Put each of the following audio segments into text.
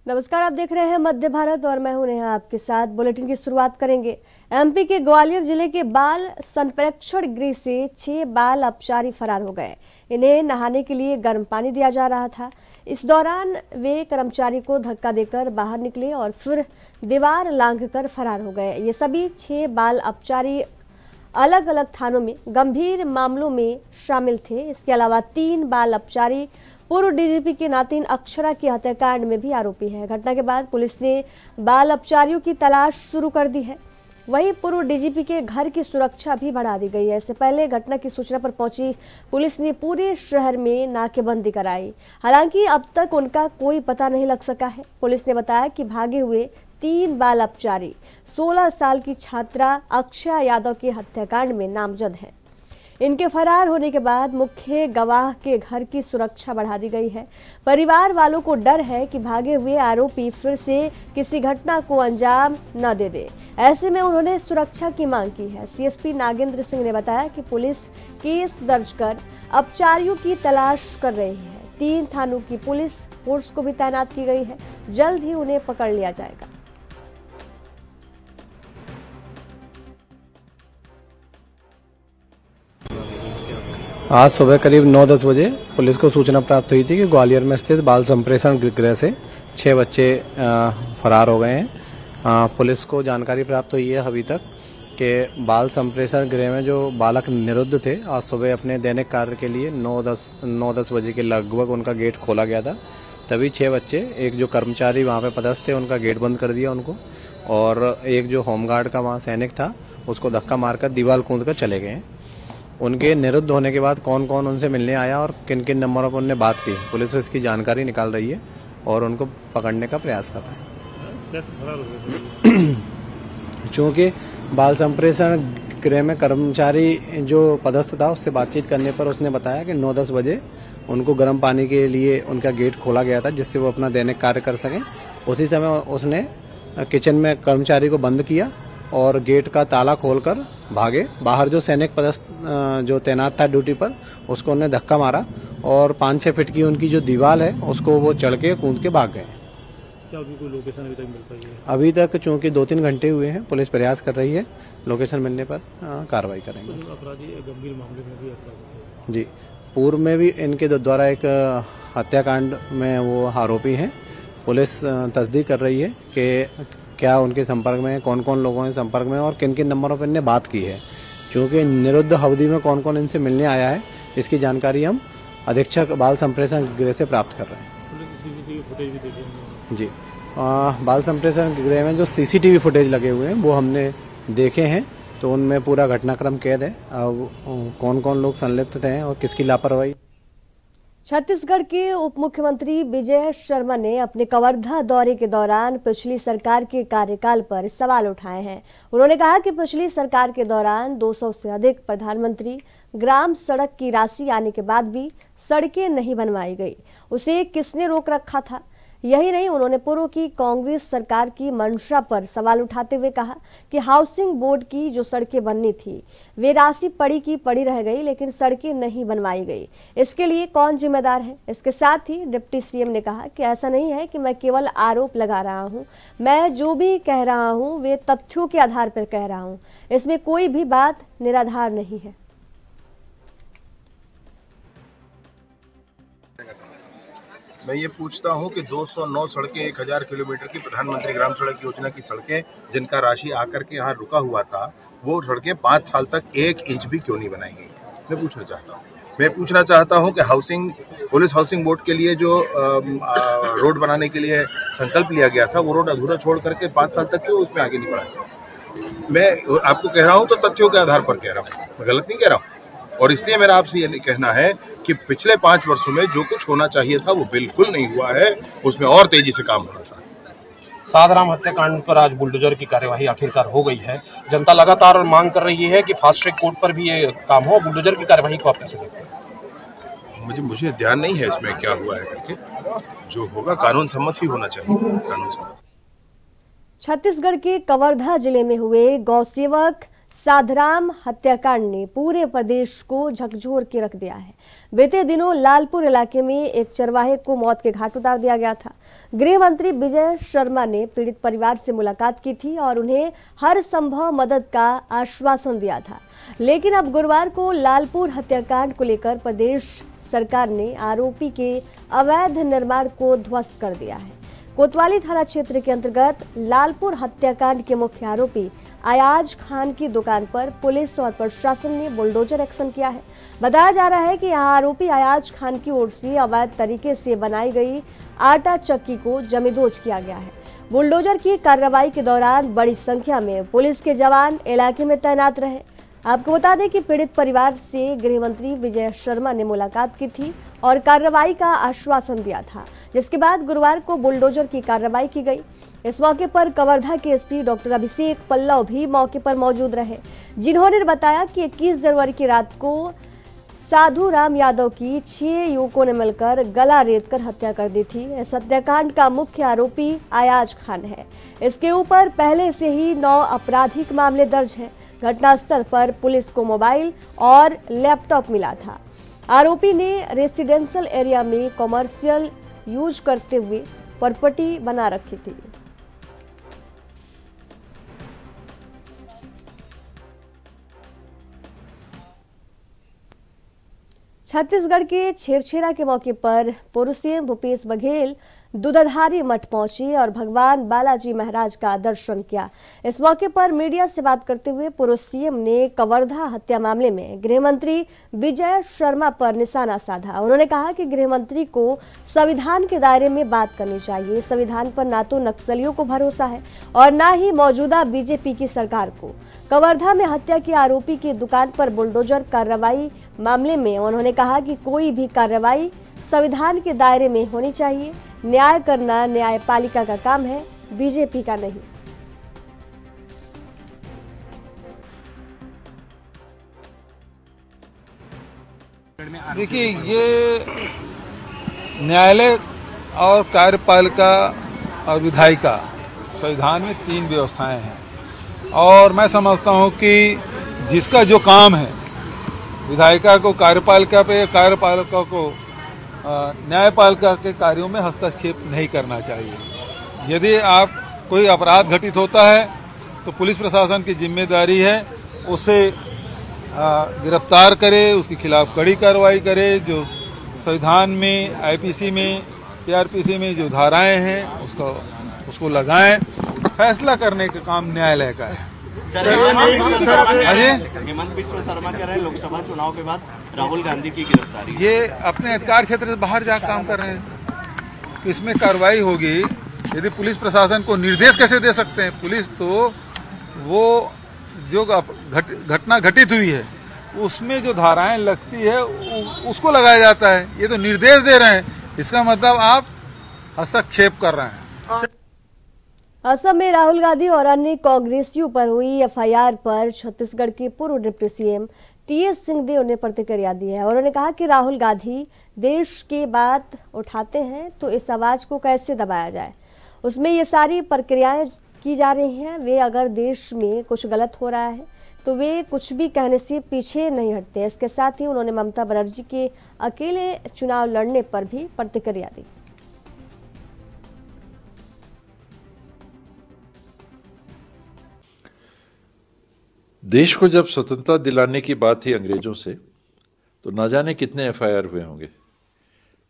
नमस्कार, आप देख रहे हैं मध्य भारत और मैं हूं नेहा आपके साथ। बुलेटिन की शुरुआत करेंगे। एमपी के ग्वालियर जिले के बाल संप्रेक्षण गृह से 6 बाल अपचारी फरार हो गए। इन्हें नहाने के लिए गर्म पानी दिया जा रहा था। इस दौरान वे कर्मचारी को धक्का देकर बाहर निकले और फिर दीवार लांघकर फरार हो गए। ये सभी 6 बाल अपचारी अलग अलग थानों में गंभीर मामलों में शामिल थे। इसके अलावा 3 बाल अपचारी पूर्व डीजीपी के नातिन अक्षरा की हत्याकांड में भी आरोपी है। घटना के बाद पुलिस ने बाल अपचारियों की तलाश शुरू कर दी है। वहीं पूर्व डीजीपी के घर की सुरक्षा भी बढ़ा दी गई है। इससे पहले घटना की सूचना पर पहुंची पुलिस ने पूरे शहर में नाकेबंदी कराई। हालांकि अब तक उनका कोई पता नहीं लग सका है। पुलिस ने बताया कि भागे हुए 3 बाल अपचारी 16 साल की छात्रा अक्षया यादव के हत्याकांड में नामजद हैं। इनके फरार होने के बाद मुख्य गवाह के घर की सुरक्षा बढ़ा दी गई है। परिवार वालों को डर है कि भागे हुए आरोपी फिर से किसी घटना को अंजाम न दे दे। ऐसे में उन्होंने सुरक्षा की मांग की है। सीएसपी नागेंद्र सिंह ने बताया कि पुलिस केस दर्ज कर अपचारियों की तलाश कर रही है। 3 थानों की पुलिस फोर्स को भी तैनात की गई है। जल्द ही उन्हें पकड़ लिया जाएगा। आज सुबह करीब 9-10 बजे पुलिस को सूचना प्राप्त हुई थी कि ग्वालियर में स्थित बाल संप्रेषण गृह से 6 बच्चे फरार हो गए हैं। पुलिस को जानकारी प्राप्त हुई है अभी तक कि बाल संप्रेषण गृह में जो बालक निरुद्ध थे, आज सुबह अपने दैनिक कार्य के लिए 9-10 बजे के लगभग उनका गेट खोला गया था। तभी 6 बच्चे, एक जो कर्मचारी वहाँ पे पदस्थ थे उनका गेट बंद कर दिया उनको, और एक जो होमगार्ड का वहाँ सैनिक था उसको धक्का मारकर दीवार कूद कर चले गए। उनके निरुद्ध होने के बाद कौन कौन उनसे मिलने आया और किन किन नंबरों पर उनने बात की, पुलिस इसकी जानकारी निकाल रही है और उनको पकड़ने का प्रयास कर रहे हैं। चूँकि बाल संप्रेषण गृह में कर्मचारी जो पदस्थ था उससे बातचीत करने पर उसने बताया कि 9-10 बजे उनको गर्म पानी के लिए उनका गेट खोला गया था जिससे वो अपना दैनिक कार्य कर सकें। उसी समय उसने किचन में कर्मचारी को बंद किया और गेट का ताला खोलकर भागे। बाहर जो सैनिक पदस्थ जो तैनात था ड्यूटी पर, उसको उन्होंने धक्का मारा और 5-6 फीट की उनकी जो दीवार है उसको वो चढ़ के कूद के भाग गए। क्या अभी कोई लोकेशन अभी तक मिल पाई है? अभी तक चूंकि 2-3 घंटे हुए हैं, पुलिस प्रयास कर रही है। लोकेशन मिलने पर कार्रवाई करेंगे। अपराधी गंभीर मामले में भी अपराधी जी, पूर्व में भी इनके द्वारा एक हत्याकांड में वो आरोपी हैं। पुलिस तस्दीक कर रही है कि क्या उनके संपर्क में, कौन कौन लोगों के संपर्क में और किन किन नंबरों पर इनने बात की है। क्योंकि निरुद्ध अवधि में कौन कौन इनसे मिलने आया है, इसकी जानकारी हम अधीक्षक बाल संप्रेषण गृह से प्राप्त कर रहे हैं। सीसीटीवी फुटेज भी देखे जी, बाल संप्रेषण गृह में जो सीसीटीवी फुटेज लगे हुए हैं वो हमने देखे हैं, तो उनमें पूरा घटनाक्रम कैद है। अब कौन कौन लोग संलिप्त थे और किसकी लापरवाही। छत्तीसगढ़ के उप मुख्यमंत्री विजय शर्मा ने अपने कवर्धा दौरे के दौरान पिछली सरकार के कार्यकाल पर सवाल उठाए हैं। उन्होंने कहा कि पिछली सरकार के दौरान 200 से अधिक प्रधानमंत्री ग्राम सड़क की राशि आने के बाद भी सड़कें नहीं बनवाई गई, उसे किसने रोक रखा था। यही नहीं, उन्होंने पूर्व की कांग्रेस सरकार की मंशा पर सवाल उठाते हुए कहा कि हाउसिंग बोर्ड की जो सड़कें बननी थी वे राशि पड़ी की पड़ी रह गई, लेकिन सड़कें नहीं बनवाई गई। इसके लिए कौन जिम्मेदार है। इसके साथ ही डिप्टी सीएम ने कहा कि ऐसा नहीं है कि मैं केवल आरोप लगा रहा हूं, मैं जो भी कह रहा हूं वे तथ्यों के आधार पर कह रहा हूं, इसमें कोई भी बात निराधार नहीं है। मैं ये पूछता हूँ कि 209 सड़कें 1000 किलोमीटर की प्रधानमंत्री ग्राम सड़क योजना की सड़कें जिनका राशि आकर के यहाँ रुका हुआ था, वो सड़कें 5 साल तक 1 इंच भी क्यों नहीं बनाई गई। मैं पूछना चाहता हूँ कि पुलिस हाउसिंग बोर्ड के लिए जो रोड बनाने के लिए संकल्प लिया गया था, वो रोड अधूरा छोड़ करके 5 साल तक क्यों उसमें आगे नहीं बढ़ा गया। मैं आपको कह रहा हूँ तो तथ्यों के आधार पर कह रहा हूँ, मैं गलत नहीं कह रहा हूँ। और इसलिए मेरा आपसे ये कहना है कि पिछले 5 वर्षों में जो कुछ होना चाहिए था वो बिल्कुल नहीं हुआ है, उसमें और तेजी से काम होना था। साधाराम हत्याकांड पर आज बुलडोजर की कार्यवाही आखिरकार हो गई है। जनता लगातार मांग कर रही है कि फास्ट ट्रैक कोर्ट पर भी ये काम हो। बुलडोजर की कार्यवाही को आप कैसे देखते हैं? मुझे ध्यान नहीं है इसमें क्या हुआ है करके, जो होगा कानून सम्मत ही होना चाहिए, कानून सम्मत। छत्तीसगढ़ के कवर्धा जिले में हुए गौ सेवक साधराम हत्याकांड ने पूरे प्रदेश को झकझोर के रख दिया है। बीते दिनों लालपुर इलाके में एक चरवाहे को मौत के घाट उतार दिया गया था। गृह मंत्री विजय शर्मा ने पीड़ित परिवार से मुलाकात की थी और उन्हें हर संभव मदद का आश्वासन दिया था। लेकिन अब गुरुवार को लालपुर हत्याकांड को लेकर प्रदेश सरकार ने आरोपी के अवैध निर्माण को ध्वस्त कर दिया है। कोतवाली थाना क्षेत्र के अंतर्गत लालपुर हत्याकांड के मुख्य आरोपी अयाज खान की दुकान पर पुलिस और प्रशासन ने बुलडोजर एक्शन किया है। बताया जा रहा है कि यहां आरोपी अयाज खान की ओर से अवैध तरीके से बनाई गई आटा चक्की को जमींदोज किया गया है। बुलडोजर की कार्रवाई के दौरान बड़ी संख्या में पुलिस के जवान इलाके में तैनात रहे। आपको बता दें कि पीड़ित परिवार से गृह मंत्री विजय शर्मा ने मुलाकात की थी और कार्रवाई का आश्वासन दिया था, जिसके बाद गुरुवार को बुलडोजर की कार्रवाई की गई। इस मौके पर कवर्धा के एसपी डॉक्टर अभिषेक पल्लव भी मौके पर मौजूद रहे, जिन्होंने बताया कि 21 जनवरी की रात को साधु राम यादव की 6 युवकों ने मिलकर गला रेतकर हत्या कर दी थी। इस हत्याकांड का मुख्य आरोपी अयाज खान है। इसके ऊपर पहले से ही 9 आपराधिक मामले दर्ज हैं। घटनास्थल पर पुलिस को मोबाइल और लैपटॉप मिला था। आरोपी ने रेसिडेंशियल एरिया में कॉमर्शियल यूज करते हुए प्रॉपर्टी बना रखी थी। छत्तीसगढ़ के छेरछेरा के मौके पर पूर्व सीएम भूपेश बघेल दूधाधारी मठ पहुंचे और भगवान बालाजी महाराज का दर्शन किया। इस मौके पर मीडिया से बात करते हुए पूर्व सीएम ने कवर्धा हत्या मामले में गृह मंत्री विजय शर्मा पर निशाना साधा। उन्होंने कहा कि गृह मंत्री को संविधान के दायरे में बात करनी चाहिए। संविधान पर ना तो नक्सलियों को भरोसा है और ना ही मौजूदा बीजेपी की सरकार को। कवर्धा में हत्या के आरोपी की दुकान पर बुलडोजर कार्रवाई मामले में उन्होंने कहा कि कोई भी कार्रवाई संविधान के दायरे में होनी चाहिए। न्याय करना न्यायपालिका का काम है, बीजेपी का नहीं। देखिए, ये न्यायालय और कार्यपालिका और विधायिका संविधान में 3 व्यवस्थाएं हैं और मैं समझता हूं कि जिसका जो काम है विधायिका को कार्यपालिका पे, कार्यपालिका को न्यायपालिका के कार्यों में हस्तक्षेप नहीं करना चाहिए। यदि आप कोई अपराध घटित होता है तो पुलिस प्रशासन की जिम्मेदारी है उसे गिरफ्तार करे, उसके खिलाफ कड़ी कार्रवाई करे। जो संविधान में, आईपीसी में, सीआरपीसी में जो धाराएं हैं उसको लगाएं। फैसला करने का काम न्यायालय का है। हेमंत बिस्वा शर्मा कह रहे हैं लोकसभा चुनाव के बाद राहुल गांधी की गिरफ्तारी। ये अपने अधिकार क्षेत्र से बाहर जाकर काम कर रहे हैं। इसमें कार्रवाई होगी। यदि पुलिस प्रशासन को निर्देश कैसे दे सकते हैं? पुलिस तो वो जो घटना घटित हुई है उसमें जो धाराएं लगती है उसको लगाया जाता है। ये तो निर्देश दे रहे हैं, इसका मतलब आप हस्तक्षेप कर रहे हैं। असम में राहुल गांधी और अन्य कांग्रेसियों पर हुई एफआईआर पर छत्तीसगढ़ के पूर्व डिप्टी सीएम टीएस सिंहदेव ने प्रतिक्रिया दी है। उन्होंने कहा कि राहुल गांधी देश की बात उठाते हैं तो इस आवाज को कैसे दबाया जाए, उसमें ये सारी प्रक्रियाएं की जा रही हैं। वे अगर देश में कुछ गलत हो रहा है तो वे कुछ भी कहने से पीछे नहीं हटते। इसके साथ ही उन्होंने ममता बनर्जी के अकेले चुनाव लड़ने पर भी प्रतिक्रिया दी। देश को जब स्वतंत्रता दिलाने की बात थी अंग्रेजों से, तो ना जाने कितने एफआईआर हुए होंगे।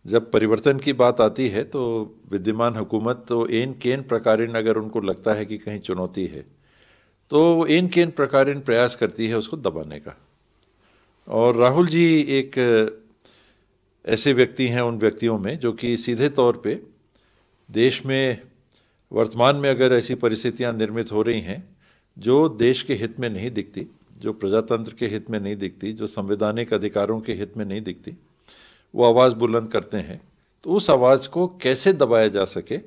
जब परिवर्तन की बात आती है तो विद्यमान हुकूमत तो एन केन प्रकारेण अगर उनको लगता है कि कहीं चुनौती है तो एन केन प्रकारेण प्रयास करती है उसको दबाने का। और राहुल जी एक ऐसे व्यक्ति हैं उन व्यक्तियों में जो कि सीधे तौर पे देश में वर्तमान में अगर ऐसी परिस्थितियां निर्मित हो रही हैं जो देश के हित में नहीं दिखती, जो प्रजातंत्र के हित में नहीं दिखती, जो संवैधानिक अधिकारों के हित में नहीं दिखती, वो आवाज़ बुलंद करते हैं। तो उस आवाज़ को कैसे दबाया जा सके,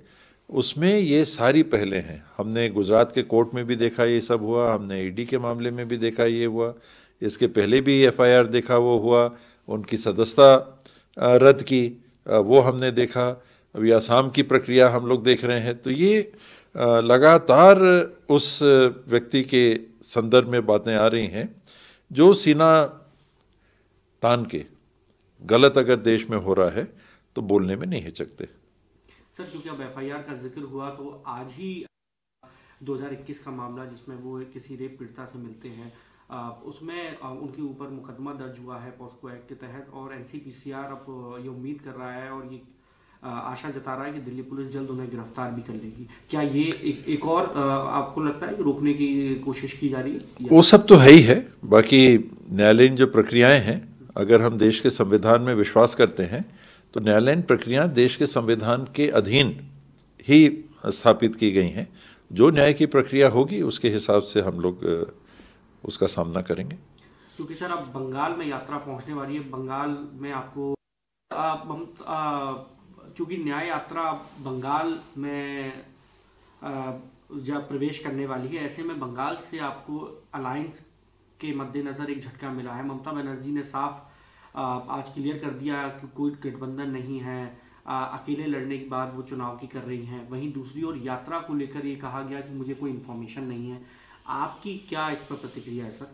उसमें ये सारी पहले हैं। हमने गुजरात के कोर्ट में भी देखा ये सब हुआ, हमने ईडी के मामले में भी देखा ये हुआ, इसके पहले भी एफआईआर देखा वो हुआ, उनकी सदस्यता रद्द की वो हमने देखा। अभी असम की प्रक्रिया हम लोग देख रहे हैं। तो ये लगातार उस व्यक्ति के संदर्भ में बातें आ रही हैं जो सीना तान के गलत अगर देश में हो रहा है तो बोलने में नहीं हिचकते। सर, क्योंकि अब एफआईआर का जिक्र हुआ तो आज ही 2021 का मामला जिसमें वो किसी रेप पीड़िता से मिलते हैं, उसमें उनके ऊपर मुकदमा दर्ज हुआ है पॉस्को एक्ट के तहत, और एनसीपीसीआर अब ये उम्मीद कर रहा है और ये आशा जता रहा है कि दिल्ली पुलिस जल्द उन्हें गिरफ्तार भी कर लेगी। क्या ये एक और आपको लगता है कि रोकने की कोशिश की जा रही है? वो सब तो है ही है। बाकी न्यायालयीन जो प्रक्रियाएं हैं, अगर हम देश के संविधान में विश्वास करते हैं तो न्यायालयीन प्रक्रिया देश के संविधान के अधीन ही स्थापित की गई हैं। जो न्याय की प्रक्रिया होगी उसके हिसाब से हम लोग उसका सामना करेंगे। क्योंकि सर अब बंगाल में यात्रा पहुंचने वाली है, बंगाल में आपको क्योंकि न्याय यात्रा बंगाल में जब प्रवेश करने वाली है, ऐसे में बंगाल से आपको अलायंस के मद्देनजर एक झटका मिला है। ममता बनर्जी ने साफ आज क्लियर कर दिया कि कोई गठबंधन नहीं है, अकेले लड़ने के बाद वो चुनाव की कर रही हैं। वहीं दूसरी ओर यात्रा को लेकर ये कहा गया कि मुझे कोई इन्फॉर्मेशन नहीं है। आपकी क्या इस पर प्रतिक्रिया है सर?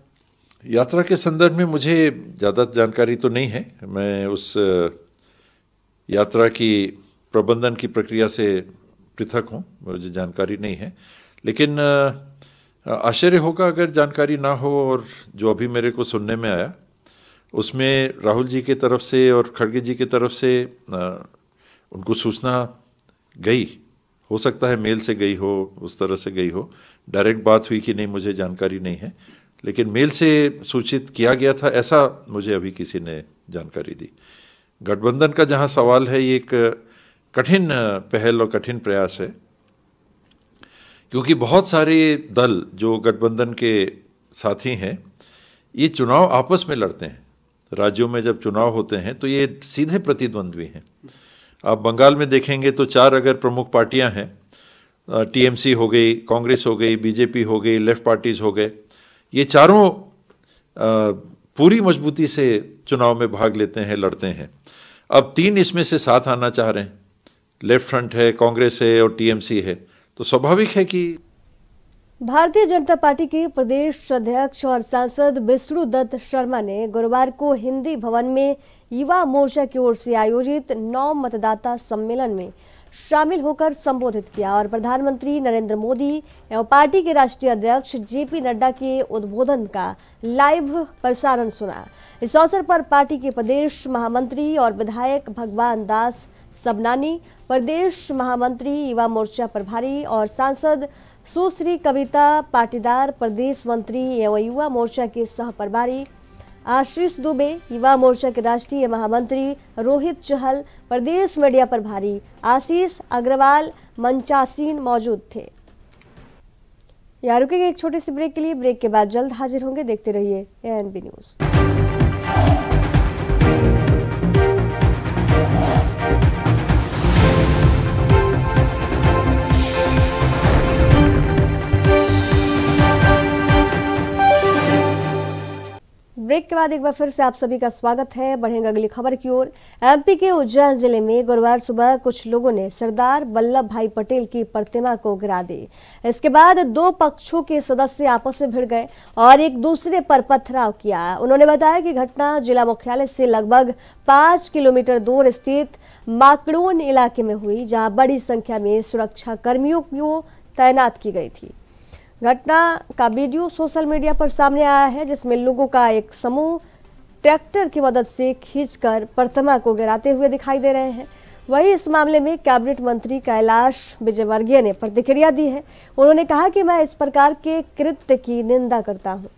यात्रा के संदर्भ में मुझे ज़्यादा जानकारी तो नहीं है। मैं उस यात्रा की प्रबंधन की प्रक्रिया से पृथक हूँ, मुझे जानकारी नहीं है। लेकिन आश्चर्य होगा अगर जानकारी ना हो। और जो अभी मेरे को सुनने में आया उसमें राहुल जी की तरफ से और खड़गे जी की तरफ से उनको सूचना गई, हो सकता है मेल से गई हो, उस तरह से गई हो। डायरेक्ट बात हुई कि नहीं मुझे जानकारी नहीं है, लेकिन मेल से सूचित किया गया था ऐसा मुझे अभी किसी ने जानकारी दी। गठबंधन का जहां सवाल है, ये एक कठिन पहल और कठिन प्रयास है, क्योंकि बहुत सारे दल जो गठबंधन के साथी हैं ये चुनाव आपस में लड़ते हैं। राज्यों में जब चुनाव होते हैं तो ये सीधे प्रतिद्वंद्वी हैं। आप बंगाल में देखेंगे तो 4 अगर प्रमुख पार्टियां हैं, टीएमसी हो गई, कांग्रेस हो गई, बीजेपी हो गई, लेफ्ट पार्टीज हो गए, ये चारों पूरी मजबूती से चुनाव में भाग लेते हैं, लड़ते हैं। अब 3 इसमें से साथ आना चाह रहे हैं, लेफ्ट फ्रंट है, कांग्रेस है और टीएमसी है, तो स्वाभाविक है कि भारतीय जनता पार्टी के प्रदेश अध्यक्ष और सांसद विष्णु दत्त शर्मा ने गुरुवार को हिंदी भवन में युवा मोर्चा की ओर से आयोजित 9 मतदाता सम्मेलन में शामिल होकर संबोधित किया और प्रधानमंत्री नरेंद्र मोदी एवं पार्टी के राष्ट्रीय अध्यक्ष जेपी नड्डा के उद्बोधन का लाइव प्रसारण सुना। इस अवसर पर पार्टी के प्रदेश महामंत्री और विधायक भगवान दास सबनानी, प्रदेश महामंत्री युवा मोर्चा प्रभारी और सांसद सुश्री कविता पाटीदार, प्रदेश मंत्री एवं युवा मोर्चा के सह प्रभारी आशीष दुबे, युवा मोर्चा के राष्ट्रीय महामंत्री रोहित चहल, प्रदेश मीडिया प्रभारी आशीष अग्रवाल मंचासीन मौजूद थे। यहाँ रुकेंगे एक छोटे से ब्रेक के लिए। ब्रेक के बाद जल्द हाजिर होंगे। देखते रहिए ANB न्यूज। ब्रेक के बाद एक बार फिर से आप सभी का स्वागत है। बढ़ेंगे अगली खबर की ओर। एमपी के उज्जैन जिले में गुरुवार सुबह कुछ लोगों ने सरदार वल्लभ भाई पटेल की प्रतिमा को गिरा दी। इसके बाद 2 पक्षों के सदस्य आपस में भिड़ गए और एक दूसरे पर पथराव किया। उन्होंने बताया कि घटना जिला मुख्यालय से लगभग 5 किलोमीटर दूर स्थित माकड़ोन इलाके में हुई, जहां बड़ी संख्या में सुरक्षा कर्मियों को तैनात की गई थी। घटना का वीडियो सोशल मीडिया पर सामने आया है, जिसमें लोगों का एक समूह ट्रैक्टर की मदद से खींचकर प्रतिमा को गिराते हुए दिखाई दे रहे हैं। वहीं इस मामले में कैबिनेट मंत्री कैलाश विजयवर्गीय ने प्रतिक्रिया दी है। उन्होंने कहा कि मैं इस प्रकार के कृत्य की निंदा करता हूं।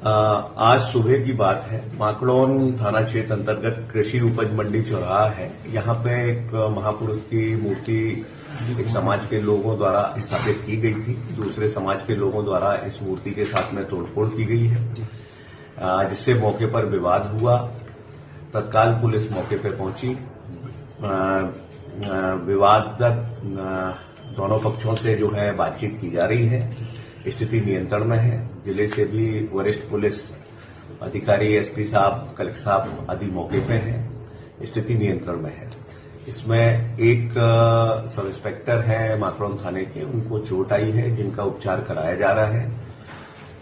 आज सुबह की बात है, माकड़ौन थाना क्षेत्र अंतर्गत कृषि उपज मंडी चौराहा है। यहाँ पे एक महापुरुष की मूर्ति एक समाज के लोगों द्वारा स्थापित की गई थी। दूसरे समाज के लोगों द्वारा इस मूर्ति के साथ में तोड़फोड़ की गई है, जिससे मौके पर विवाद हुआ। तत्काल पुलिस मौके पर पहुंची। विवादत दोनों पक्षों से जो है बातचीत की जा रही है। स्थिति नियंत्रण में है। जिले से भी वरिष्ठ पुलिस अधिकारी एसपी साहब, कलेक्टर साहब आदि मौके पे हैं। स्थिति नियंत्रण में है। इसमें एक सब इंस्पेक्टर है माकड़ौन थाने के, उनको चोट आई है जिनका उपचार कराया जा रहा है।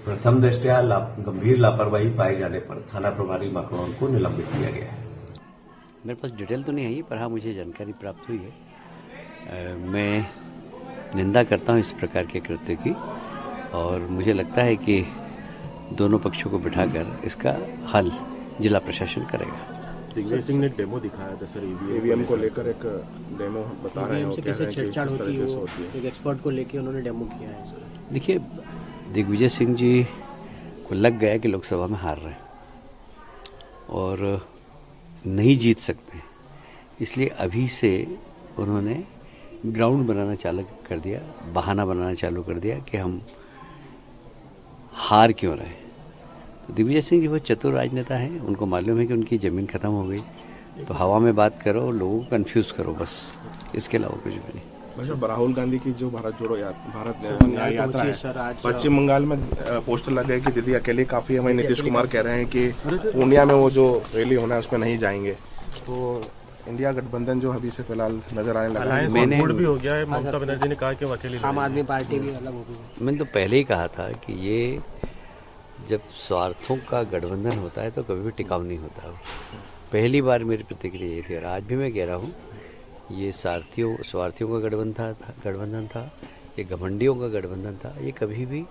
प्रथम दृष्टया गंभीर लापरवाही पाए जाने पर थाना प्रभारी माकड़ौन को निलंबित किया गया है। मेरे पास डिटेल तो नहीं आई, पर हाँ मुझे जानकारी प्राप्त हुई है। मैं निंदा करता हूँ इस प्रकार के कृत्य की, और मुझे लगता है कि दोनों पक्षों को बिठाकर इसका हल जिला प्रशासन करेगा। दिग्विजय सिंह ने डेमो दिखाया था सर, ईवीएम को लेकर एक डेमो बता रहे हैं, कैसे छेड़छाड़ होती है, एक एक्सपर्ट को लेकर उन्होंने डेमो किया है। देखिए, दिग्विजय सिंह जी को लग गया कि लोकसभा में हार रहे हैं और नहीं जीत सकते, इसलिए अभी से उन्होंने ग्राउंड बनाना चालू कर दिया, बहाना बनाना चालू कर दिया कि हम हार क्यों रहे। तो दिग्विजय सिंह जी बहुत चतुर राजनेता हैं, उनको मालूम है कि उनकी ज़मीन ख़त्म हो गई, तो हवा में बात करो, लोगों को कंफ्यूज करो, बस इसके अलावा कुछ भी नहीं। अच्छा, राहुल गांधी की जो भारत जोड़ो न्याय यात्रा है, पश्चिम बंगाल में पोस्टर लगे कि दीदी अकेले काफ़ी है। नीतीश कुमार कह रहे हैं कि पूर्णिया में वो जो रैली होना है उसमें नहीं जाएंगे, तो इंडिया गठबंधन जो अभी से फिलहाल नजर आने लगा है, मैंने भी हो गया है। ममता बनर्जी ने कहा कि वो अकेले, आम आदमी पार्टी भी अलग हो गई। मैंने तो पहले ही कहा था कि ये जब स्वार्थों का गठबंधन होता है तो कभी भी टिकाऊ नहीं होता। पहली बार मेरी प्रतिक्रिया ये थी, और आज भी मैं कह रहा हूँ, ये स्वार्थियों का गठबंधन था, ये घमंडियों का गठबंधन था, ये कभी भी।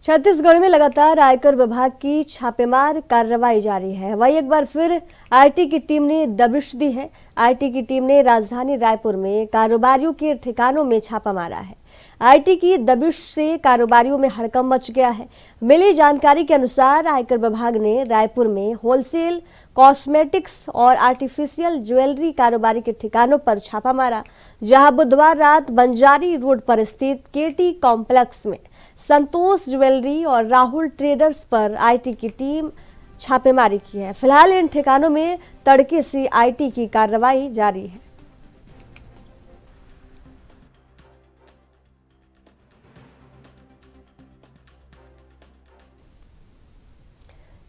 छत्तीसगढ़ में लगातार आयकर विभाग की छापेमार कार्रवाई जारी है। वहीं एक बार फिर आईटी की टीम ने दबिश दी है। आईटी की टीम ने राजधानी रायपुर में कारोबारियों के ठिकानों में छापा मारा है। आईटी की दबिश से कारोबारियों में हड़कंप मच गया है। मिली जानकारी के अनुसार आयकर विभाग ने रायपुर में होलसेल, कॉस्मेटिक्स और आर्टिफिशियल ज्वेलरी कारोबारी के ठिकानों पर छापा मारा, जहां बुधवार रात बंजारी रोड पर स्थित केटी कॉम्प्लेक्स में संतोष ज्वेलरी और राहुल ट्रेडर्स पर आईटी की टीम छापेमारी की है। फिलहाल इन ठिकानों में तड़के से आईटी की कार्रवाई जारी है।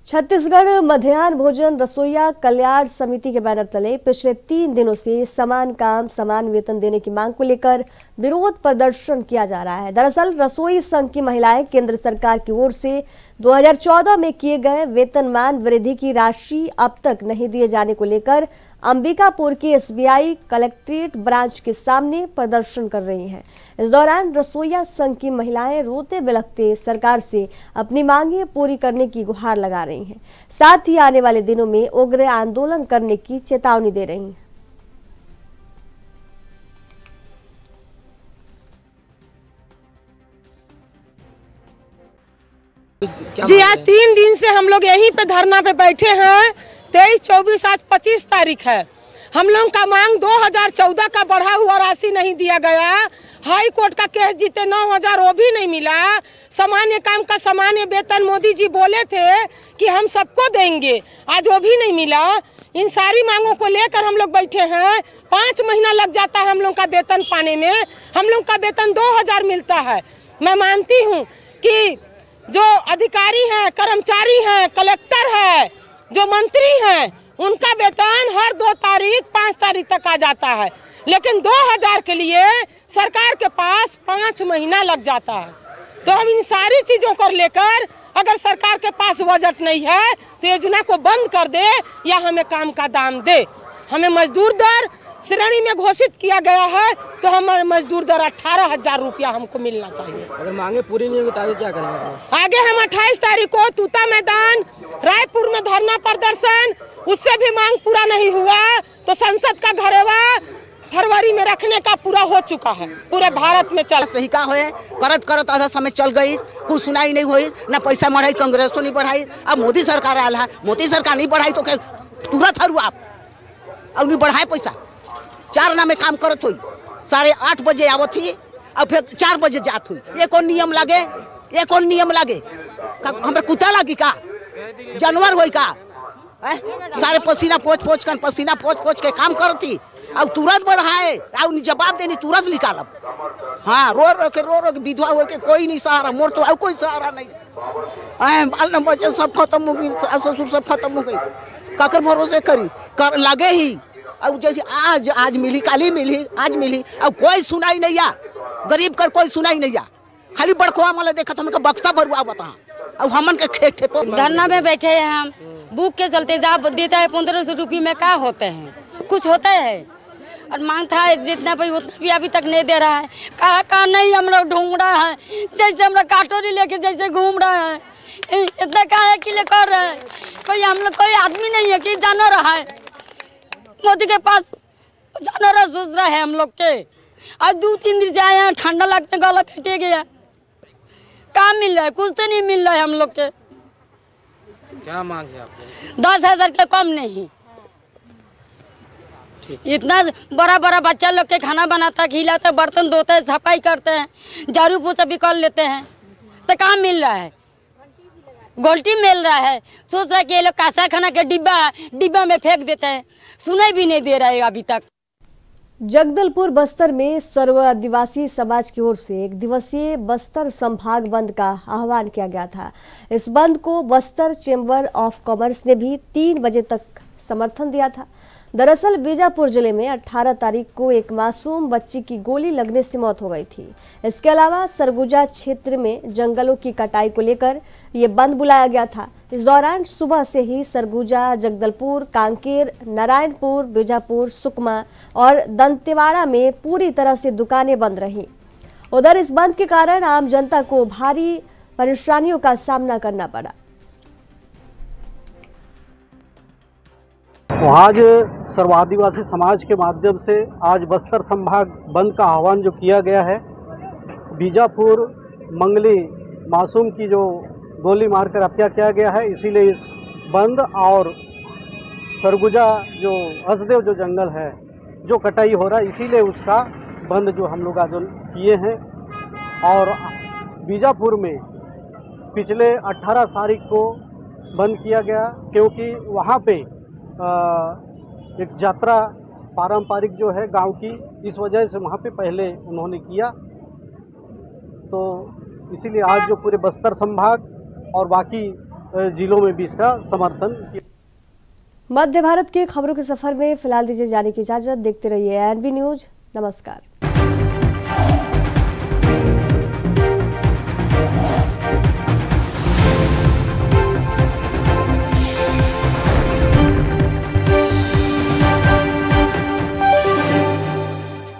छत्तीसगढ़ मध्याह्न भोजन रसोइया कल्याण समिति के बैनर तले पिछले 3 दिनों से समान काम समान वेतन देने की मांग को लेकर विरोध प्रदर्शन किया जा रहा है। दरअसल रसोई संघ की महिलाएं केंद्र सरकार की ओर से 2014 में किए गए वेतनमान वृद्धि की राशि अब तक नहीं दिए जाने को लेकर अंबिकापुर के एसबीआई कलेक्ट्रेट ब्रांच के सामने प्रदर्शन कर रही हैं। इस दौरान रसोइया संघ की महिलाएं रोते बिलखते सरकार से अपनी मांगें पूरी करने की गुहार लगा रही हैं। साथ ही आने वाले दिनों में उग्र आंदोलन करने की चेतावनी दे रही हैं। जी, आज 3 दिन से हम लोग यहीं पे धरना पे बैठे हैं। 23, 24, आज 25 तारीख है। हम लोग का मांग 2014 का बढ़ा हुआ राशि नहीं दिया गया। हाई कोर्ट का केस जीते 9,000 वो भी नहीं मिला। सामान्य काम का सामान्य वेतन मोदी जी बोले थे कि हम सबको देंगे, आज वो भी नहीं मिला। इन सारी मांगों को लेकर हम लोग बैठे हैं। 5 महीना लग जाता है हम लोग का वेतन पाने में। हम लोग का वेतन 2,000 मिलता है। मैं मानती हूँ कि जो अधिकारी हैं, कर्मचारी हैं, कलेक्टर है, जो मंत्री हैं, उनका वेतन हर 2 तारीख 5 तारीख तक आ जाता है, लेकिन 2,000 के लिए सरकार के पास 5 महीना लग जाता है। तो हम इन सारी चीजों को लेकर अगर सरकार के पास बजट नहीं है तो योजना को बंद कर दे या हमें काम का दाम दे। हमें मजदूर दर श्रेणी में घोषित किया गया है, तो हमारे मजदूर दर 18,000 रुपया हमको मिलना चाहिए। अगर मांगे पूरी नहीं होगी तो आगे क्या करेंगे? आगे हम 28 तारीख को तूता मैदान रायपुर में धरना प्रदर्शन, उससे भी मांग पूरा नहीं हुआ तो संसद का घेरावा फरवरी में रखने का पूरा हो चुका है। पूरे भारत में चल सही का होए करत करत आधा समय चल गई, कुछ सुनाई नहीं हुई, ना पैसा बढ़ाई, कांग्रेसों नहीं बढ़ाई। अब मोदी सरकार आया है, मोदी सरकार नहीं बढ़ाई तो तुरंत हरू आप अब नहीं बढ़ाए पैसा। 4 आना में काम करत हुई, 8:30 बजे आवत हुई और फिर 4 बजे जात हुई। ये कौन नियम लागे? ये कौन नियम लागे? हमारे कुत्ता लागी का? जानवर होई का? सारे पसीना पोछ के काम करती अब तुरंत बढ़ाए और जवाब देनी तुरंत निकालब। हाँ, रो रो के विधवा हो के कोई नहीं सहारा, मोर तो अब कोई सहारा नहीं। बाल न बच्चे सब खत्म हो गई, सास ससुर सब खत्म हो गई, काकर भरोसे करी कर लगे ही। अब जैसे आज मिली, काली मिली, आज मिली, अब कोई सुनाई नहीं आ, गरीब कर कोई सुनाई नहीं आ, खाली बड़खवा माला देखा तो हमका बक्सा भरुआ बता। अब हमन के खेत धरना में बैठे हैं हम, भूख के चलते जा देता है 1500 रुपये में क्या होते हैं, कुछ होता है। और मांगता है जितना भाई उतना भी अभी तक नहीं दे रहा है। कहाँ नहीं हम लोग ढूंढ रहा है, जैसे हम लोग काटोरी लेके जैसे घूम रहा है, इतना काहे के लिए कर रहे हैं। कोई हम लोग कोई आदमी नहीं है कि जानो रहा है मोदी के पास, जानो रहा सोच रहा है हम लोग के। आज 2-3 दिन से आए हैं, ठंडा लगने गला फेंटे गया, काम मिल रहा है, कुछ तो नहीं मिल रहा है हम लोग के। क्या मांग है आपको? 10,000 के कम नहीं। इतना बड़ा बच्चा लोग के खाना बनाता, खिलाते, बर्तन धोते हैं, सफाई करते हैं, झाड़ू पोछा भी कर लेते हैं, तो काम मिल रहा है, गोल्टी मिल रहा है। सोच रहा है कि ये लोग कासा खाना के डिब्बा में फेंक देते हैं, सुनाई भी नहीं दे रहा है अभी तक। जगदलपुर बस्तर में सर्व आदिवासी समाज की ओर से 1 दिवसीय बस्तर संभाग बंद का आह्वान किया गया था। इस बंद को बस्तर चेंबर ऑफ कॉमर्स ने भी 3 बजे तक समर्थन दिया था। दरअसल बीजापुर जिले में 18 तारीख को एक मासूम बच्ची की गोली लगने से मौत हो गई थी। इसके अलावा सरगुजा क्षेत्र में जंगलों की कटाई को लेकर ये बंद बुलाया गया था। इस दौरान सुबह से ही सरगुजा, जगदलपुर, कांकेर, नारायणपुर, बीजापुर, सुकमा और दंतेवाड़ा में पूरी तरह से दुकानें बंद रहीं। उधर इस बंद के कारण आम जनता को भारी परेशानियों का सामना करना पड़ा। तो आज सर्व आदिवासी समाज के माध्यम से आज बस्तर संभाग बंद का आह्वान जो किया गया है, बीजापुर मंगली मासूम की जो गोली मारकर हत्या किया गया है, इसीलिए इस बंद, और सरगुजा जो हसदेव जो जंगल है जो कटाई हो रहा है, इसीलिए उसका बंद जो हम लोग आज किए हैं। और बीजापुर में पिछले 18 तारीख को बंद किया गया, क्योंकि वहाँ पे एक यात्रा पारंपरिक जो है गांव की, इस वजह से वहाँ पे पहले उन्होंने किया। तो इसीलिए आज जो पूरे बस्तर संभाग और बाकी जिलों में भी इसका समर्थन किया। मध्य भारत के खबरों के सफर में फिलहाल दीजिए जाने की इजाजत। देखते रहिए एनबी न्यूज। नमस्कार।